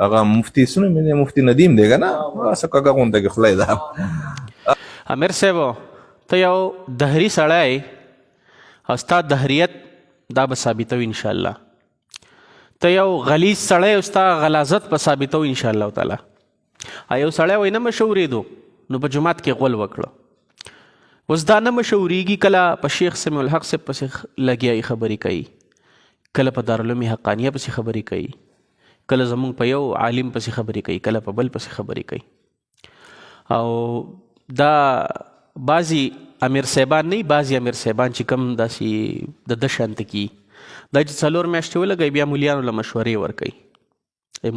هغه مفتی سونه مې مفتی ندیم دی کنه واسه کاګه غونډه کې خلای دا امیر صاحب ته یو دهري سړی او ستا دهریت دا به ثابتو انشاءالله. ته یو غلیظ سړی او ستا غلاظت به ثابتو انشاءالله تعالی. یو سړی وایي نه مشورېدو نو په جومات کې غول وکړه. اوس دا نه مشورېږي کله په شیخ سمیع الحق صاحب پسې لګیایي خبرې کوي، کله په دارالعلوم حقانیه پسې خبرې کوي، کله زمونږ په یو عالم پسې خبرې کوي، کله په بل پسې خبرې کوي. او دا بعضی امیر صاحبان نه بعضی امیر صاحبان چې کوم داسې د ده شانته کي دا چې 4 میاشتې ولګوي بیا مولیانو له مشورې ورکوي.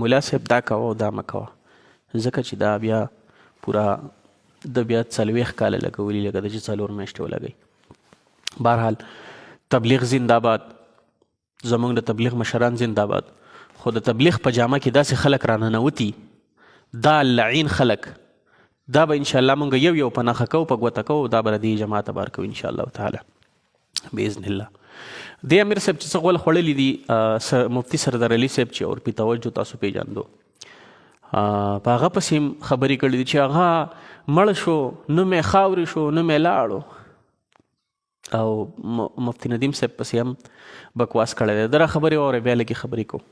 مولا صاحب دا کوه او دا مه کوه، ځکه چې دا بیا پوره د بیا 40 کاله لګولي لکه د چې 4 میاشتې ولګوي. بهرحال تبلیغ زنده‌باد، زمونږ د تبلیغ مشران زنده‌باد. خو د تبلیغ په جامه کې داسې خلک راننوتي، دا لعین خلک، دا به انشاءالله مونږ یو په نښه کوو، په ګوته کوو، دا به د دې جماعت بار کوو انشاءالله تعالی باذن الله. دې امیر صاحب چې څه غول خوړلي دي مفتی سردار علي صاحب چې اورپي توجه تاسو پیژاندو، په هغه پسې خبرې کړې دي چې هغه مړ شو نوم یې خاورې شو نوم یې لاړو، او مفتی ندیم صاحب پسې هم بکواس کړی دی. دره خبرې واورئ بیا لږې خبرې کوو.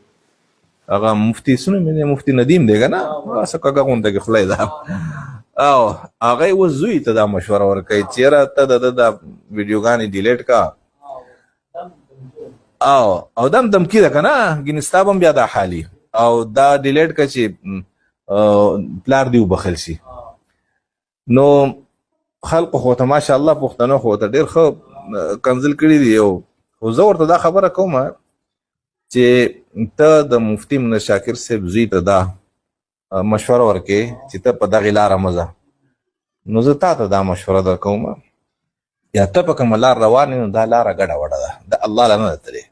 هغه مفتی سونه مې مفتی ندیم دی کنه واسه کاګه غونډه کې خلای دا او هغه و زوی ته دا مشوره ورکړي چیرې ته د ویډیوګانې ډیلیټ کا او دم دمکی ده کنه ګینستابم بیا دا حالي او دا ډیلیټ کا چې پلار دی وبخل شي. نو خلق خو ته ماشاءالله پښتنو خو ته ډیر خو کنزل کړی دی. او زه ورته دا خبره کوم چې ته د مفتی منیر شاکر صاحب زوی ته دا مشوره ورکې چې ته په دغې لاره مزه، نو زه تا ته دا مشوره در کوم یا ته په کومه لار روان یې نو دا لاره ګډه وډه ده، د الله له نه ده تلې،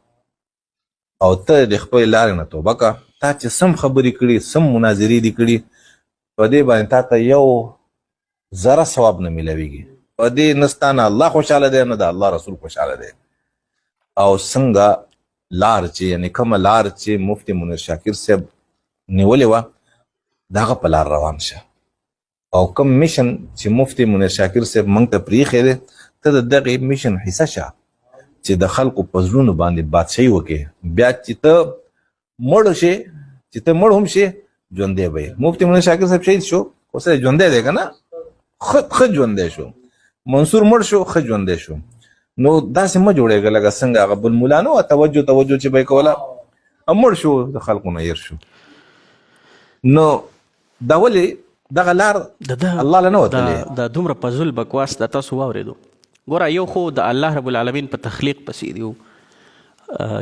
او ته د خپلې لارې نه توبه که. تا چې سم خبرې کړي سم مناظرې دي کړي په دې باندې تا ته یو ذره ثواب نه میلاویږي. په دې نه ستا نه الله خوشحاله دی نه د الله رسول خوشحاله دی. او څنګه لار چې یعنی کومه لار چې مفتی منیر شاکر صاحب نیولې وه د هغه په لار روان شه، او کوم میشن چې مفتی منیر شاکر صاحب موږ ته پرېښی دی ته د دغې میشن حصه شه چې د خلکو په زړونو باندې بادشاهي وکړې. بیا چې ته مړ شې، چې ته مړ هم شې ژوندی به یې. مفتی منیر شاکر صاحب شهید شو اوس یې ژوندی دی که نه، ښه ژوندی شو. منصور مړ شو ښه ژوندی شو. نو داسې مه جوړېږه لکه څنګه هغه بل مولا نه وه توجه چې به یې کوله مړ شو د خلکو نه هیر شو. نو دا ولې دغه لار الله له نه وتلې. دا دومره پزول بکواس دا تاسو واورېدو. ګوره یو خو د الله رب العالمین په تخلیق پسې دی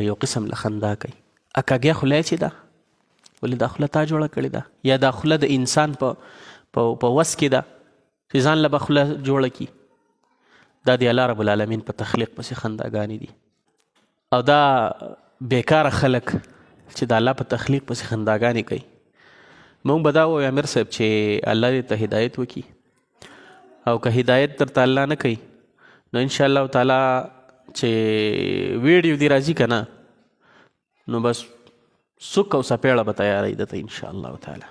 یو قسم له خندا کوي. اکاګیا خوله چې ده ولې دا خوله تا جوړه کړې ده، یا دا خوله د انسان په وس کې ده چې ځان له به خوله جوړه کړي. دا د الله رب العالمین په تخلیق پسې خنداګانې دي، او دا بیکاره خلک چې د الله په تخلیق پسې خنداګانې کوي. مونږ به دا وایو امیر صاحب چې الله دې ته هدایت وکړي، او که هدایت درته الله نه کوي نو انشاءالله تعالی چې ویډیو دې راځي که نه نو بس سک او سپیړه به تیاروي دته انشاءالله تعالی.